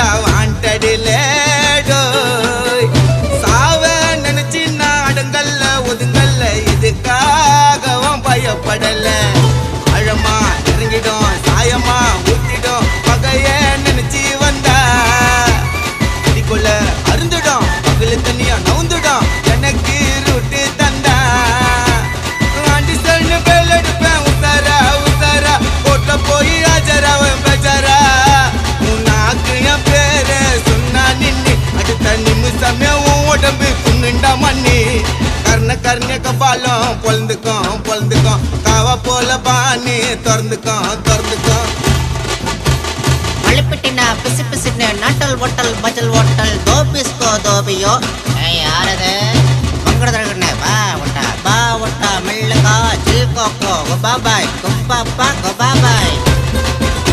தாண்டா வாண்டடிலே சாவ நினைச்சு நான் அடங்கல்ல ஒதுங்கல்ல இதுக்காகவும் பயப்படல அழமா இறங்கிடும் சாயமா ஊத்திடும் பகைய நினைச்சு வந்தா அடிக்குள்ள அருந்துடும் பகல தண்ணியா நவுந்துடும் எனக்கு ரூட்டு தந்தா ஆண்டி சன்னு பேல் எடுப்பேன் உசாரா உசாரா கோட்ல போய் ஆஜராவன் பேஜாரா உன்னாக்கு என் பேர சொன்னா நின்னு அடுத்த நிமிஷமே உன் உடம்பு புண்ணுண்டா மண்ணி கர்ண கர்ண கபாலம் பொழுந்துக்கும் காவா போல பாணி திறந்துக்கும் மழைப்பிட்டினா பிசு பிசுன்னு நாட்டல் ஓட்டல் பஜல் ஓட்டல் தோபிஸ்கோ தோபியோ யாரது மங்கடதழகுன்னு பா ஒட்டா மெல்லுகா ஜில் கோக்கோ பாபாய் குப்பாப்பா